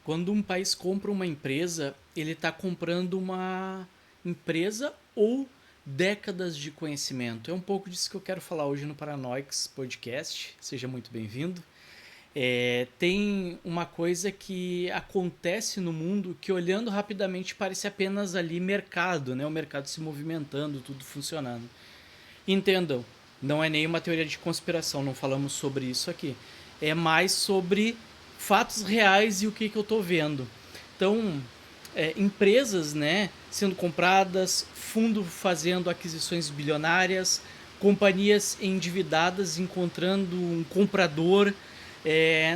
quando um país compra uma empresa, ele está comprando uma empresa ou décadas de conhecimento. É um pouco disso que eu quero falar hoje no Paranoics Podcast. Seja muito bem-vindo. Tem uma coisa que acontece no mundo que, olhando rapidamente, parece apenas ali mercado, né? O mercado se movimentando, tudo funcionando. Entendam, não é nenhuma teoria de conspiração, não falamos sobre isso aqui. É mais sobre fatos reais e o que eu estou vendo. Então, empresas, né, sendo compradas, fundo fazendo aquisições bilionárias, companhias endividadas encontrando um comprador,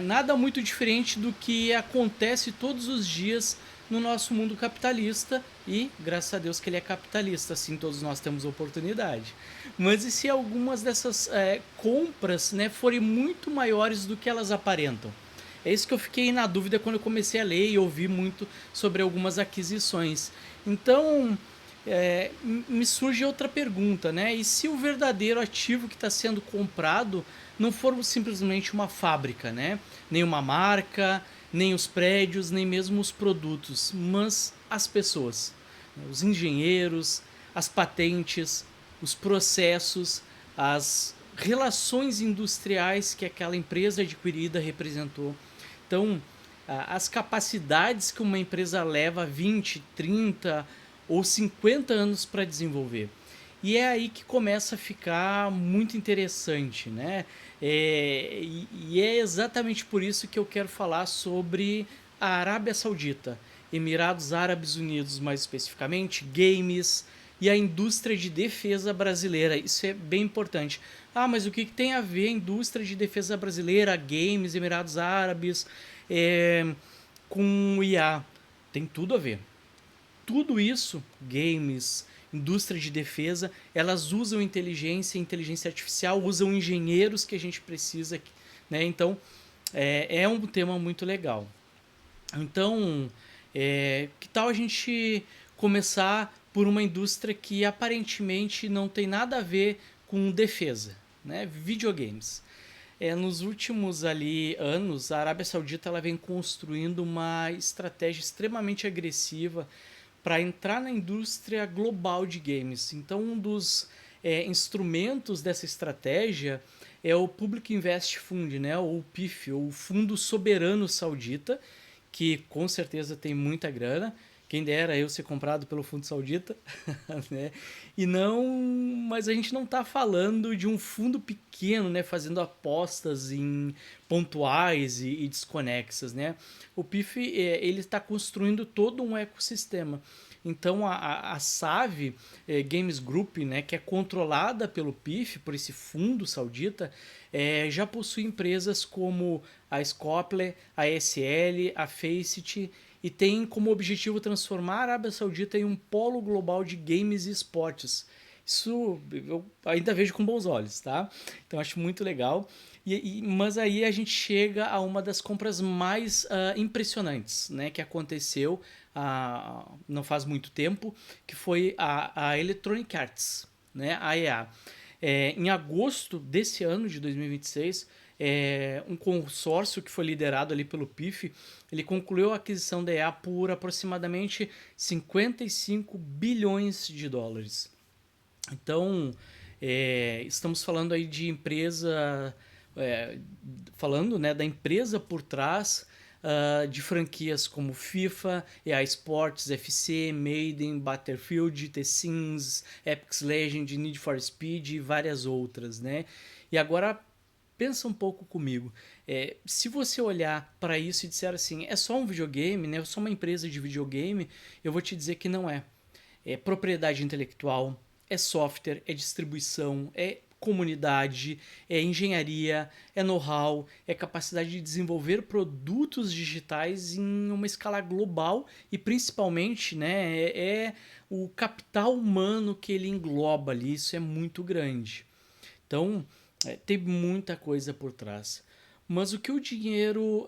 nada muito diferente do que acontece todos os dias no nosso mundo capitalista e graças a Deus que ele é capitalista, assim todos nós temos oportunidade. Mas e se algumas dessas compras, né, forem muito maiores do que elas aparentam? É isso que eu fiquei na dúvida quando eu comecei a ler e ouvir muito sobre algumas aquisições. Então, me surge outra pergunta, né? E se o verdadeiro ativo que está sendo comprado não for simplesmente uma fábrica, né? Nem uma marca, nem os prédios, nem mesmo os produtos, mas as pessoas, né? Os engenheiros, as patentes, os processos, as relações industriais que aquela empresa adquirida representou. Então, as capacidades que uma empresa leva 20, 30 ou 50 anos para desenvolver. E é aí que começa a ficar muito interessante, né? E é exatamente por isso que eu quero falar sobre a Arábia Saudita, Emirados Árabes Unidos, mais especificamente, games e a indústria de defesa brasileira. Isso é bem importante. Ah, mas o que tem a ver a indústria de defesa brasileira, games, Emirados Árabes, com o IA? Tem tudo a ver. Tudo isso, games, indústria de defesa, elas usam inteligência artificial, usam engenheiros que a gente precisa, né? Então, é um tema muito legal. Então, que tal a gente começar por uma indústria que aparentemente não tem nada a ver com defesa, né? Videogames. Nos últimos ali anos, a Arábia Saudita ela vem construindo uma estratégia extremamente agressiva para entrar na indústria global de games. Então, um dos instrumentos dessa estratégia é o Public Invest Fund, né, ou PIF, ou Fundo Soberano Saudita, que com certeza tem muita grana. Quem dera eu ser comprado pelo fundo saudita, né? E não, mas a gente não está falando de um fundo pequeno, né, fazendo apostas em pontuais e desconexas, né? O PIF ele está construindo todo um ecossistema. Então a SAV Games Group, né, que é controlada pelo PIF, por esse fundo saudita, já possui empresas como a Scopely, a SL, a Faceit e tem como objetivo transformar a Arábia Saudita em um polo global de games e esportes. Isso eu ainda vejo com bons olhos, tá? Então acho muito legal. Mas aí a gente chega a uma das compras mais impressionantes, né, que aconteceu não faz muito tempo, que foi a Electronic Arts, né, a EA. Em agosto desse ano de 2026, um consórcio que foi liderado ali pelo PIF, ele concluiu a aquisição da EA por aproximadamente 55 bilhões de dólares. Então, estamos falando aí de empresa, é, falando, né, da empresa por trás de franquias como FIFA, EA Sports, FC, Maiden, Battlefield, The Sims, Apex Legends, Need for Speed e várias outras, né? E agora pensa um pouco comigo. Se você olhar para isso e disser assim, é só um videogame, né? É só uma empresa de videogame, eu vou te dizer que não é. É propriedade intelectual, é software, é distribuição, é comunidade, é engenharia, é know-how, é capacidade de desenvolver produtos digitais em uma escala global e principalmente, né, o capital humano que ele engloba ali, isso é muito grande. Então, tem muita coisa por trás. Mas o que o dinheiro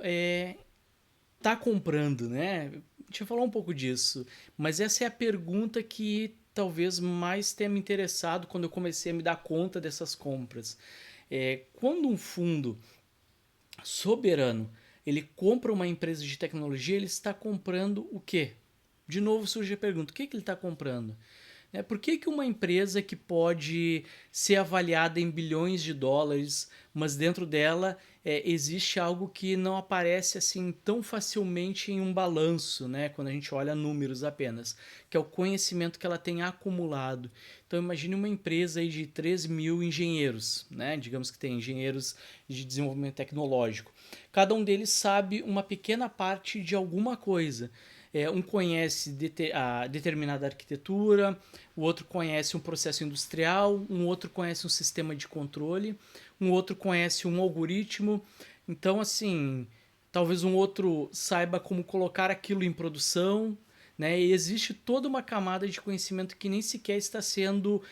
tá comprando, né? Deixa eu falar um pouco disso. Mas essa é a pergunta que talvez mais tenha me interessado quando eu comecei a me dar conta dessas compras. Quando um fundo soberano ele compra uma empresa de tecnologia, ele está comprando o quê? De novo surge a pergunta, o que ele está comprando? Por que uma empresa que pode ser avaliada em bilhões de dólares, mas dentro dela existe algo que não aparece assim tão facilmente em um balanço, né? Quando a gente olha números apenas, que é o conhecimento que ela tem acumulado. Então imagine uma empresa aí de 3 mil engenheiros, né? Digamos que tem engenheiros de desenvolvimento tecnológico. Cada um deles sabe uma pequena parte de alguma coisa. Um conhece a determinada arquitetura, o outro conhece um processo industrial, um outro conhece um sistema de controle, um outro conhece um algoritmo. Então, assim, talvez um outro saiba como colocar aquilo em produção, né? E existe toda uma camada de conhecimento que nem sequer está sendo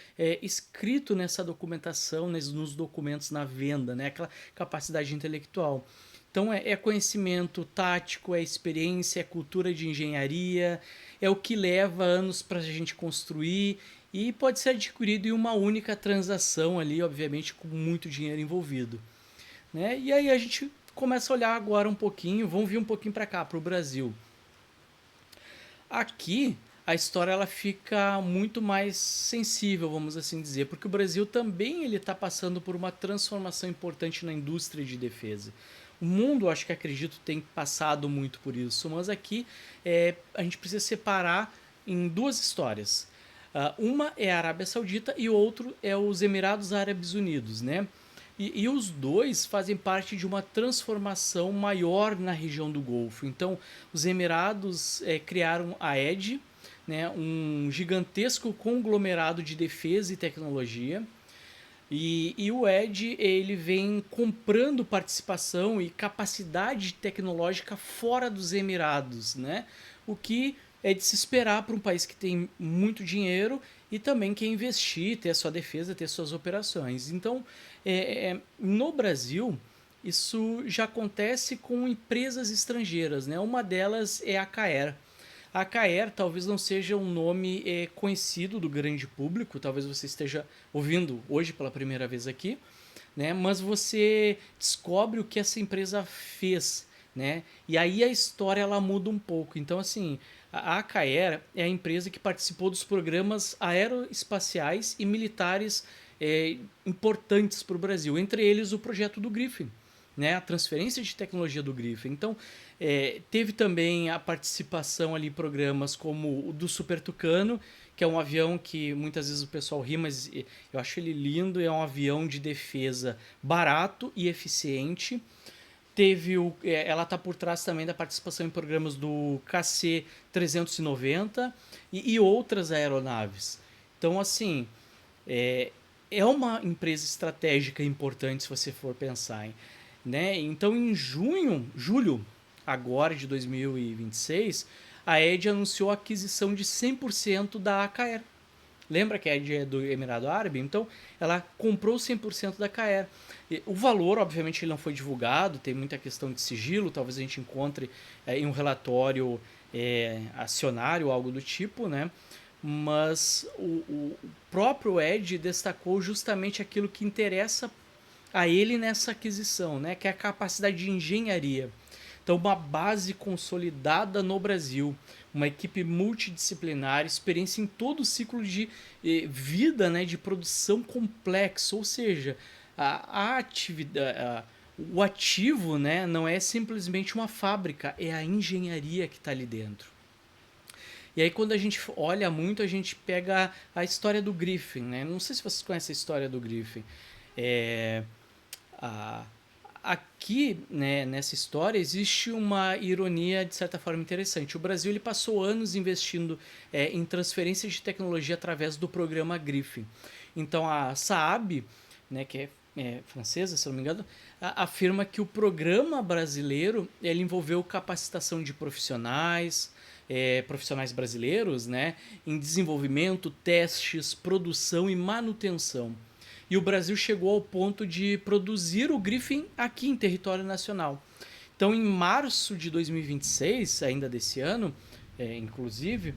escrito nessa documentação, nos documentos na venda, né? Aquela capacidade intelectual. Então é conhecimento tático, é experiência, é cultura de engenharia, é o que leva anos para a gente construir e pode ser adquirido em uma única transação ali, obviamente com muito dinheiro envolvido. Né? E aí a gente começa a olhar agora um pouquinho, vamos vir um pouquinho para cá, para o Brasil. Aqui a história ela fica muito mais sensível, vamos assim dizer, porque o Brasil também ele está passando por uma transformação importante na indústria de defesa. O mundo, acho que acredito, tem passado muito por isso, mas aqui a gente precisa separar em duas histórias. Uma é a Arábia Saudita e o outro é os Emirados Árabes Unidos, né? E os dois fazem parte de uma transformação maior na região do Golfo. Então, os Emirados criaram a ED, né, um gigantesco conglomerado de defesa e tecnologia. E o Ed ele vem comprando participação e capacidade tecnológica fora dos Emirados, né? O que é de se esperar para um país que tem muito dinheiro e também quer investir, ter a sua defesa, ter suas operações. Então, no Brasil, isso já acontece com empresas estrangeiras, né? Uma delas é a Caer. A Caer talvez não seja um nome conhecido do grande público, talvez você esteja ouvindo hoje pela primeira vez aqui, né? Mas você descobre o que essa empresa fez, né? E aí a história ela muda um pouco. Então, assim, a Caer é a empresa que participou dos programas aeroespaciais e militares importantes para o Brasil, entre eles o projeto do Griffin, né, a transferência de tecnologia do Griffin. Então, teve também a participação ali em programas como o do Super Tucano, que é um avião que muitas vezes o pessoal ri, mas eu acho ele lindo, é um avião de defesa barato e eficiente. Ela está por trás também da participação em programas do KC-390 e outras aeronaves. Então, assim, é uma empresa estratégica importante se você for pensar em, né? Então, em julho agora de 2026, a ED anunciou a aquisição de 100% da Caer. Lembra que a ED é do Emirado Árabe? Então, ela comprou 100% da Caer. O valor, obviamente, ele não foi divulgado, tem muita questão de sigilo, talvez a gente encontre em um relatório acionário, algo do tipo, né? Mas o próprio Ed destacou justamente aquilo que interessa a ele nessa aquisição, né? Que é a capacidade de engenharia. Então, uma base consolidada no Brasil, uma equipe multidisciplinar, experiência em todo o ciclo de vida, né, de produção complexo, ou seja, a atividade, o ativo, né, não é simplesmente uma fábrica, é a engenharia que está ali dentro. E aí quando a gente olha muito, a gente pega a história do Griffin, né? Não sei se vocês conhecem a história do Griffin. Aqui, né, nessa história, existe uma ironia de certa forma interessante. O Brasil ele passou anos investindo em transferência de tecnologia através do programa Griffin. Então a Saab, né, que é francesa, se não me engano, afirma que o programa brasileiro ele envolveu capacitação de profissionais, profissionais brasileiros, né, em desenvolvimento, testes, produção e manutenção. E o Brasil chegou ao ponto de produzir o Griffin aqui em território nacional. Então, em março de 2026, ainda desse ano, inclusive,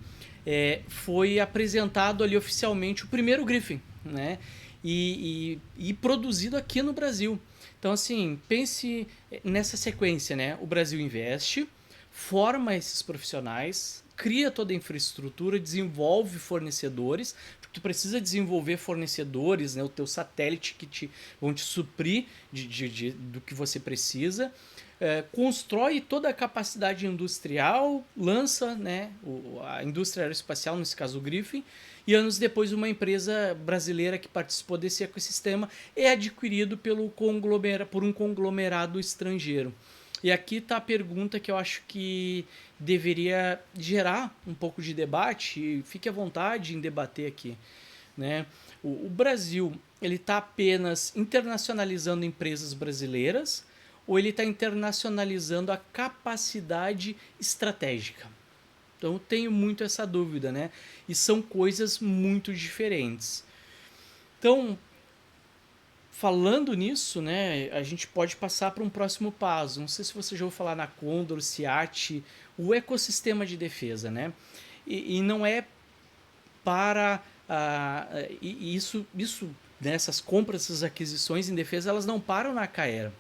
foi apresentado ali oficialmente o primeiro Griffin, né? E produzido aqui no Brasil. Então, assim, pense nessa sequência, né? O Brasil investe, forma esses profissionais, cria toda a infraestrutura, desenvolve fornecedores, porque tu precisa desenvolver fornecedores, né? O teu satélite que vão te suprir do que você precisa. Constrói toda a capacidade industrial, lança, né, a indústria aeroespacial, nesse caso o Griffin, e anos depois uma empresa brasileira que participou desse ecossistema é adquirido por um conglomerado estrangeiro. E aqui está a pergunta que eu acho que deveria gerar um pouco de debate, e fique à vontade em debater aqui. Né? O Brasil ele está apenas internacionalizando empresas brasileiras ou ele está internacionalizando a capacidade estratégica? Então eu tenho muito essa dúvida, né? E são coisas muito diferentes. Então, falando nisso, né, a gente pode passar para um próximo passo. Não sei se você já ouviu falar na Condor, SEAT, o ecossistema de defesa, né? E não é para isso, nessas compras, essas aquisições em defesa, elas não param na Caera.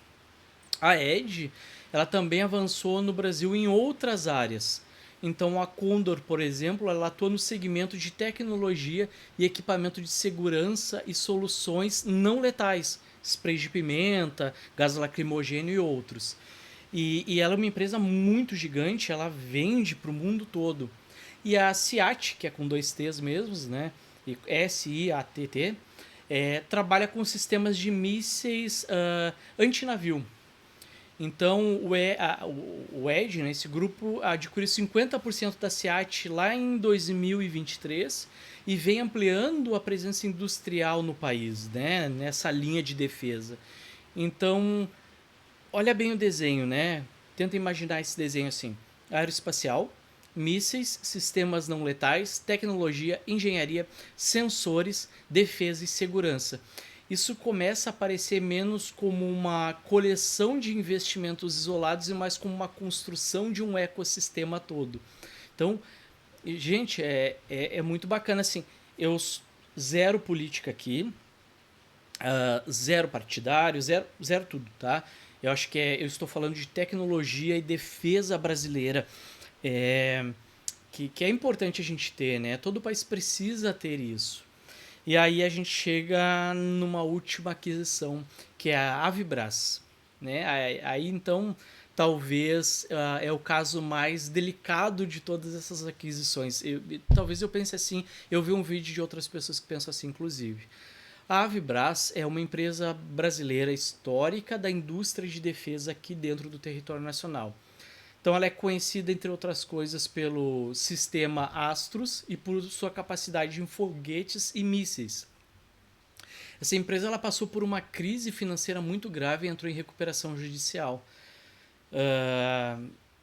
A Edge, ela também avançou no Brasil em outras áreas. Então a Condor, por exemplo, ela atua no segmento de tecnologia e equipamento de segurança e soluções não letais, spray de pimenta, gás lacrimogênio e outros. E ela é uma empresa muito gigante, ela vende para o mundo todo. E a SIAT, que é com dois T's mesmos, né? SIATT, trabalha com sistemas de mísseis antinavio. Então o Edge, né, esse grupo, adquiriu 50% da SEAT lá em 2023 e vem ampliando a presença industrial no país, né, nessa linha de defesa. Então, olha bem o desenho, né? Tenta imaginar esse desenho assim: aeroespacial, mísseis, sistemas não letais, tecnologia, engenharia, sensores, defesa e segurança. Isso começa a parecer menos como uma coleção de investimentos isolados e mais como uma construção de um ecossistema todo. Então, gente, é muito bacana assim. Eu zero política aqui, zero partidário, zero tudo, tá? Eu acho que eu estou falando de tecnologia e defesa brasileira, que é importante a gente ter, né? Todo país precisa ter isso. E aí a gente chega numa última aquisição, que é a Avibras. Né? Aí então talvez é o caso mais delicado de todas essas aquisições. Talvez eu pense assim, eu vi um vídeo de outras pessoas que pensam assim, inclusive. A Avibras é uma empresa brasileira histórica da indústria de defesa aqui dentro do território nacional. Então ela é conhecida, entre outras coisas, pelo sistema Astros e por sua capacidade em foguetes e mísseis. Essa empresa ela passou por uma crise financeira muito grave e entrou em recuperação judicial.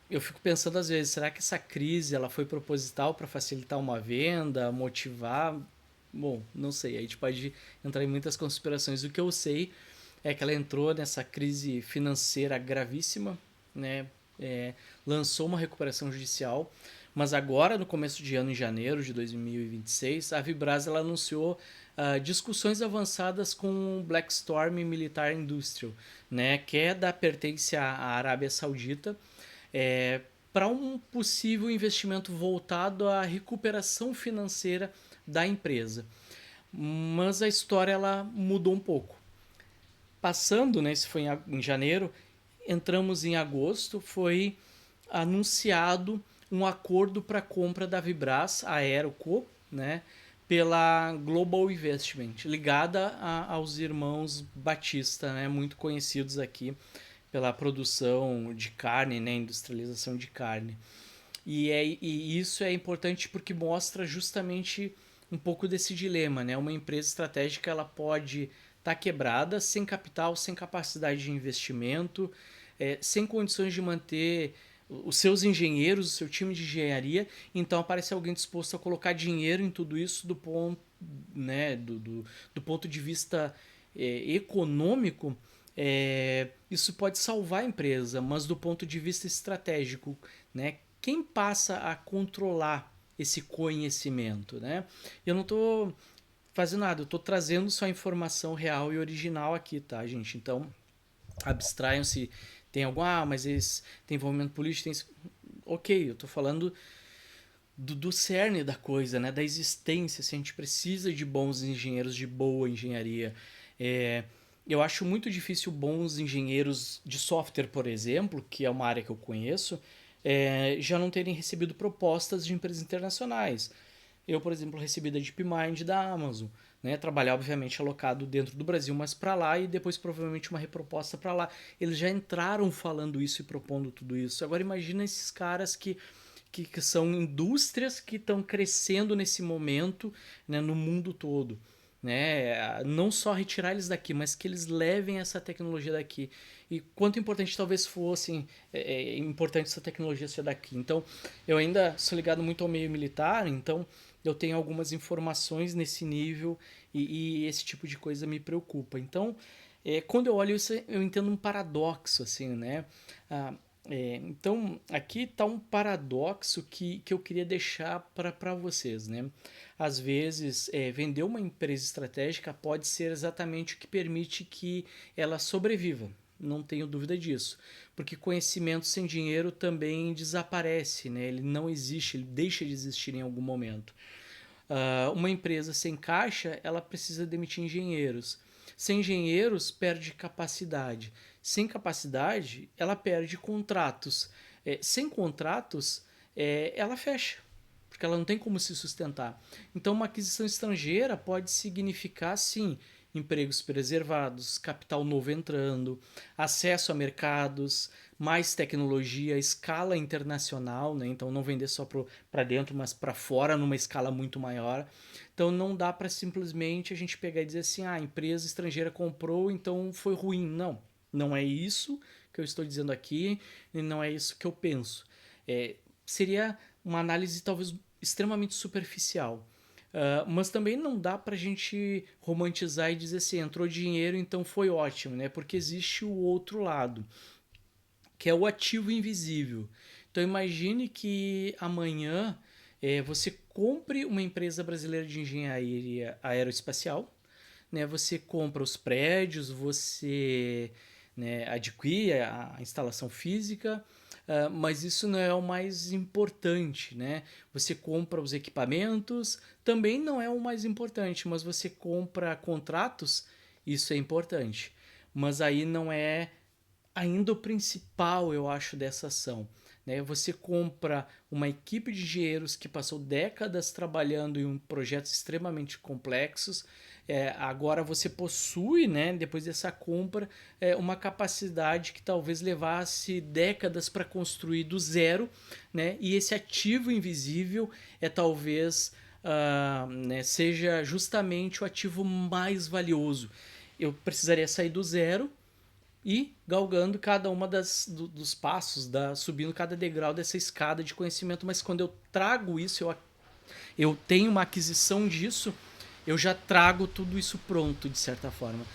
Eu fico pensando às vezes, será que essa crise ela foi proposital para facilitar uma venda, motivar? Bom, não sei, a gente pode entrar em muitas conspirações. O que eu sei é que ela entrou nessa crise financeira gravíssima, né? Lançou uma recuperação judicial, mas agora, no começo de ano, em janeiro de 2026, a Vibras ela anunciou discussões avançadas com o Blackstorm Military Industrial, né, pertence à Arábia Saudita, para um possível investimento voltado à recuperação financeira da empresa. Mas a história ela mudou um pouco. Passando, né, isso foi em janeiro, entramos em agosto, foi anunciado um acordo para a compra da Vibras, a Aeroco, né, pela Global Investment, ligada aos irmãos Batista, né, muito conhecidos aqui pela produção de carne, né, industrialização de carne. E isso é importante porque mostra justamente um pouco desse dilema, né? Uma empresa estratégica ela pode estar quebrada, sem capital, sem capacidade de investimento, sem condições de manter os seus engenheiros, o seu time de engenharia, então aparece alguém disposto a colocar dinheiro em tudo isso do ponto, né, do ponto de vista econômico. Isso pode salvar a empresa, mas do ponto de vista estratégico, né, quem passa a controlar esse conhecimento, né? Eu não estou fazendo nada, eu estou trazendo só a informação real e original aqui, tá, gente? Então, abstraiam se tem algum, mas eles têm envolvimento político, tem... Ok, eu tô falando do cerne da coisa, né? Da existência, se a gente precisa de bons engenheiros, de boa engenharia. É, eu acho muito difícil bons engenheiros de software, por exemplo, que é uma área que eu conheço, já não terem recebido propostas de empresas internacionais. Eu, por exemplo, recebi da DeepMind da Amazon, né? Trabalhar, obviamente, alocado dentro do Brasil, mas para lá e depois provavelmente uma reproposta para lá. Eles já entraram falando isso e propondo tudo isso. Agora imagina esses caras que são indústrias que estão crescendo nesse momento, né, no mundo todo. Né? Não só retirar eles daqui, mas que eles levem essa tecnologia daqui. E quanto importante talvez fosse importante essa tecnologia ser daqui. Então, eu ainda sou ligado muito ao meio militar, então eu tenho algumas informações nesse nível e esse tipo de coisa me preocupa. Então, quando eu olho isso, eu entendo um paradoxo, assim, né? Então, aqui está um paradoxo que eu queria deixar para vocês, né? Às vezes, vender uma empresa estratégica pode ser exatamente o que permite que ela sobreviva. Não tenho dúvida disso. Porque conhecimento sem dinheiro também desaparece, né? Ele não existe, ele deixa de existir em algum momento. Uma empresa sem caixa, ela precisa demitir engenheiros. Sem engenheiros, perde capacidade. Sem capacidade, ela perde contratos. Sem contratos, ela fecha, porque ela não tem como se sustentar. Então, uma aquisição estrangeira pode significar, sim, empregos preservados, capital novo entrando, acesso a mercados, mais tecnologia, escala internacional, né? Então não vender só para dentro, mas para fora numa escala muito maior. Então não dá para simplesmente a gente pegar e dizer assim, a empresa estrangeira comprou, então foi ruim. Não, não é isso que eu estou dizendo aqui e não é isso que eu penso. Seria uma análise talvez extremamente superficial. Mas também não dá pra gente romantizar e dizer assim, entrou dinheiro, então foi ótimo, né? Porque existe o outro lado, que é o ativo invisível. Então imagine que amanhã você compre uma empresa brasileira de engenharia aeroespacial, né? Você compra os prédios, você, né, adquire a instalação física, mas isso não é o mais importante, né? Você compra os equipamentos, também não é o mais importante, mas você compra contratos, isso é importante. Mas aí não é ainda o principal, eu acho, dessa ação. Né? Você compra uma equipe de engenheiros que passou décadas trabalhando em projetos extremamente complexos. Agora você possui, né, depois dessa compra, uma capacidade que talvez levasse décadas para construir do zero, né? E esse ativo invisível talvez né, seja justamente o ativo mais valioso. Eu precisaria sair do zero e galgando cada uma dos passos, subindo cada degrau dessa escada de conhecimento. Mas quando eu trago isso, eu tenho uma aquisição disso, eu já trago tudo isso pronto, de certa forma.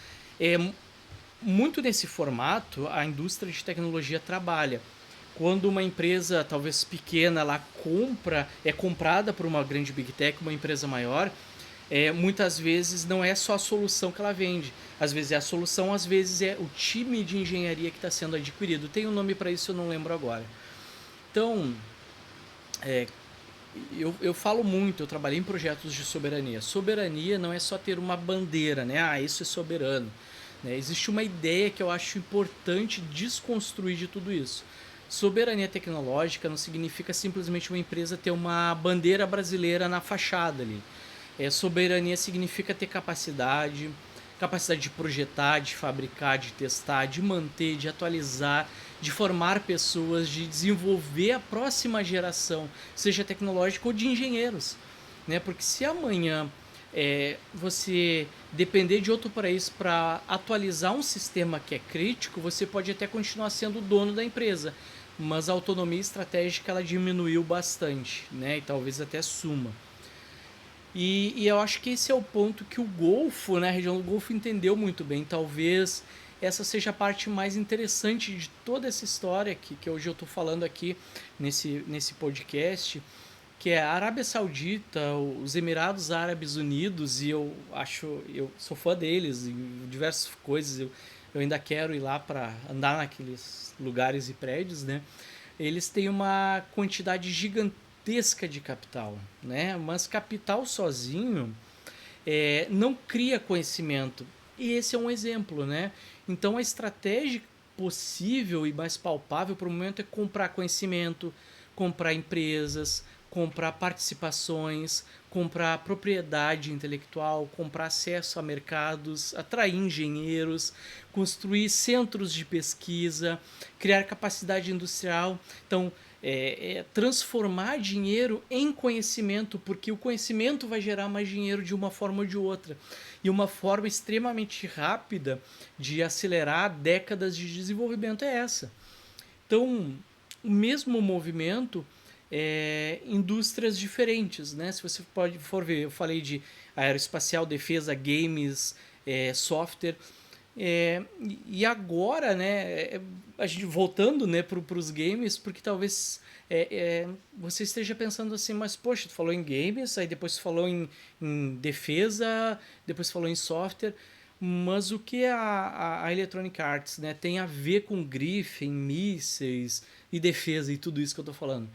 Muito nesse formato, a indústria de tecnologia trabalha. Quando uma empresa, talvez pequena, ela é comprada por uma grande big tech, uma empresa maior, muitas vezes não é só a solução que ela vende. Às vezes é a solução, às vezes é o time de engenharia que está sendo adquirido. Tem um nome para isso, eu não lembro agora. Então, eu falo muito, eu trabalhei em projetos de soberania. Soberania não é só ter uma bandeira, né? Isso é soberano. Né? Existe uma ideia que eu acho importante desconstruir de tudo isso. Soberania tecnológica não significa simplesmente uma empresa ter uma bandeira brasileira na fachada ali. Soberania significa ter capacidade de projetar, de fabricar, de testar, de manter, de atualizar, de formar pessoas, de desenvolver a próxima geração, seja tecnológica ou de engenheiros. Né? Porque se amanhã você depender de outro país para atualizar um sistema que é crítico, você pode até continuar sendo o dono da empresa, mas a autonomia estratégica ela diminuiu bastante, né? E talvez até suma. E eu acho que esse é o ponto que o Golfo, né, a região do Golfo entendeu muito bem. Talvez essa seja a parte mais interessante de toda essa história que hoje eu estou falando aqui nesse podcast, que é a Arábia Saudita, os Emirados Árabes Unidos, e eu sou fã deles em diversas coisas. eu ainda quero ir lá para andar naqueles lugares e prédios, né? Eles têm uma quantidade gigantesca de capital, né? Mas capital sozinho não cria conhecimento. E esse é um exemplo, né? Então a estratégia possível e mais palpável para o momento é comprar conhecimento, comprar empresas, comprar participações, comprar propriedade intelectual, comprar acesso a mercados, atrair engenheiros, construir centros de pesquisa, criar capacidade industrial. Então, transformar dinheiro em conhecimento, porque o conhecimento vai gerar mais dinheiro de uma forma ou de outra. E uma forma extremamente rápida de acelerar décadas de desenvolvimento é essa. Então, o mesmo movimento indústrias diferentes, né? Se você for ver, eu falei de aeroespacial, defesa, games, software. E agora, né, a gente voltando, né, para os games, porque talvez você esteja pensando assim, mas poxa, tu falou em games, aí depois tu falou em defesa, depois tu falou em software, mas o que a Electronic Arts, né, tem a ver com Griffin, mísseis e defesa e tudo isso que eu estou falando?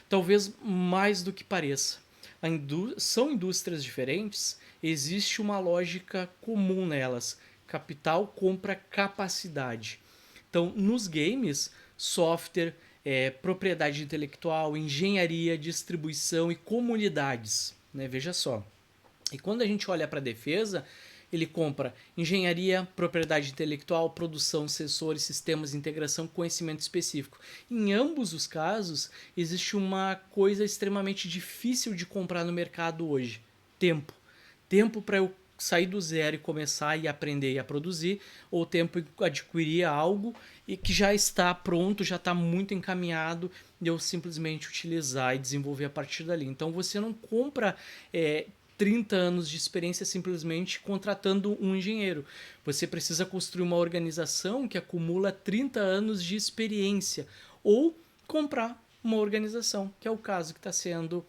Talvez mais do que pareça. São indústrias diferentes, existe uma lógica comum nelas. Capital compra capacidade. Então, nos games, software, propriedade intelectual, engenharia, distribuição e comunidades. Né? Veja só. E quando a gente olha para a defesa, ele compra engenharia, propriedade intelectual, produção, sensores, sistemas, integração, conhecimento específico. Em ambos os casos, existe uma coisa extremamente difícil de comprar no mercado hoje: tempo. Tempo para eu sair do zero e começar e aprender e a produzir, ou tempo adquirir algo e que já está pronto, já está muito encaminhado e eu simplesmente utilizar e desenvolver a partir dali. Então você não compra 30 anos de experiência simplesmente contratando um engenheiro. Você precisa construir uma organização que acumula 30 anos de experiência ou comprar uma organização, que é o caso que está sendo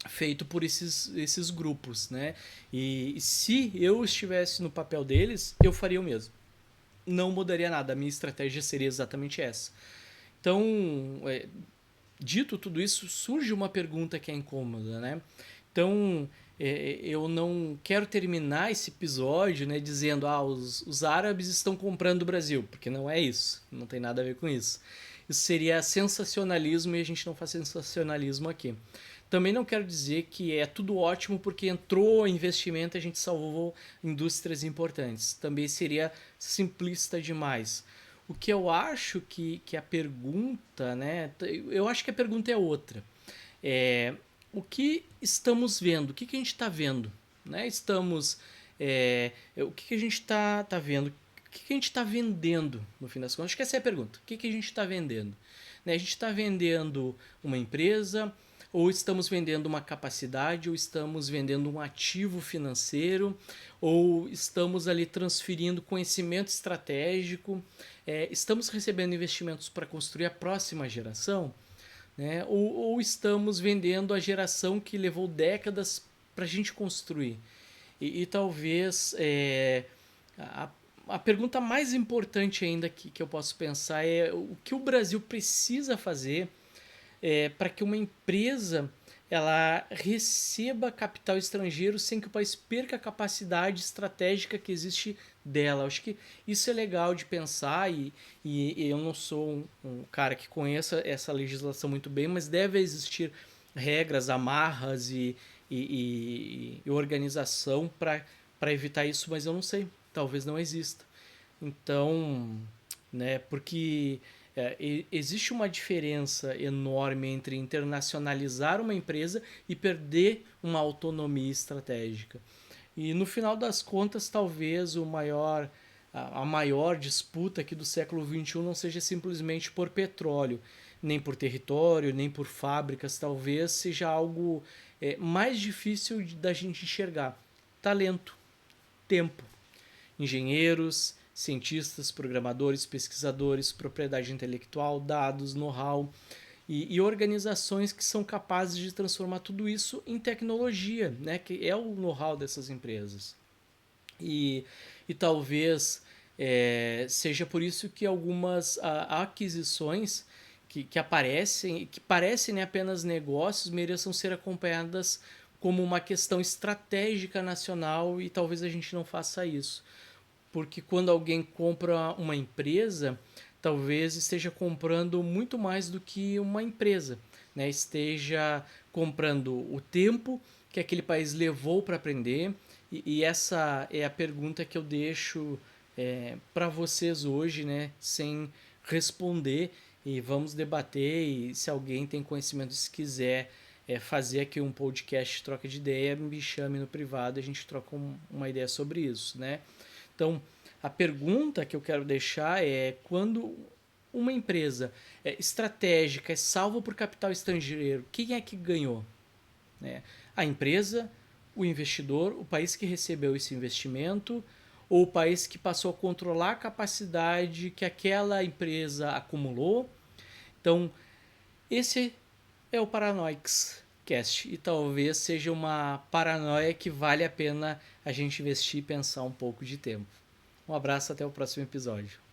feito por esses grupos, né? E se eu estivesse no papel deles, eu faria o mesmo. Não mudaria nada, a minha estratégia seria exatamente essa. Então, dito tudo isso, surge uma pergunta que é incômoda, né? Então, eu não quero terminar esse episódio, né, dizendo os árabes estão comprando o Brasil, porque não é isso, não tem nada a ver com isso. Isso seria sensacionalismo e a gente não faz sensacionalismo aqui. Também não quero dizer que é tudo ótimo porque entrou investimento e a gente salvou indústrias importantes. Também seria simplista demais. O que eu acho que a pergunta, né? Eu acho que a pergunta é outra. O que estamos vendo? O que a gente está vendo? Né? O que a gente está vendo? O que a gente está vendendo, no fim das contas? Acho que essa é a pergunta. O que a gente está vendendo? Né? A gente está vendendo uma empresa, ou estamos vendendo uma capacidade, ou estamos vendendo um ativo financeiro, ou estamos ali transferindo conhecimento estratégico, estamos recebendo investimentos para construir a próxima geração, né? Ou estamos vendendo a geração que levou décadas para a gente construir. E talvez a, a pergunta mais importante ainda que eu posso pensar é o que o Brasil precisa fazer para que uma empresa ela receba capital estrangeiro sem que o país perca a capacidade estratégica que existe dela. Acho que isso é legal de pensar e eu não sou um cara que conheça essa legislação muito bem, mas deve existir regras, amarras e organização para evitar isso, mas eu não sei. Talvez não exista. Então, né, porque existe uma diferença enorme entre internacionalizar uma empresa e perder uma autonomia estratégica. E no final das contas, talvez a maior disputa aqui do século XXI não seja simplesmente por petróleo, nem por território, nem por fábricas, talvez seja algo mais difícil da gente enxergar. Talento, tempo, engenheiros, cientistas, programadores, pesquisadores, propriedade intelectual, dados, know-how e organizações que são capazes de transformar tudo isso em tecnologia, né? Que é o know-how dessas empresas. E talvez Seja por isso que algumas aquisições que aparecem, que parecem, né, apenas negócios, mereçam ser acompanhadas como uma questão estratégica nacional, e talvez a gente não faça isso. Porque quando alguém compra uma empresa, talvez esteja comprando muito mais do que uma empresa, né? Esteja comprando o tempo que aquele país levou para aprender, e essa é a pergunta que eu deixo para vocês hoje, né? Sem responder, e vamos debater, e se alguém tem conhecimento, se quiser fazer aqui um podcast troca de ideia, me chame no privado, a gente troca uma ideia sobre isso, né? Então, a pergunta que eu quero deixar é: quando uma empresa estratégica é salva por capital estrangeiro, quem é que ganhou? Né? A empresa, o investidor, o país que recebeu esse investimento, ou o país que passou a controlar a capacidade que aquela empresa acumulou? Então, esse é o Paranoics Cast, e talvez seja uma paranoia que vale a pena a gente investir e pensar um pouco de tempo. Um abraço, até o próximo episódio.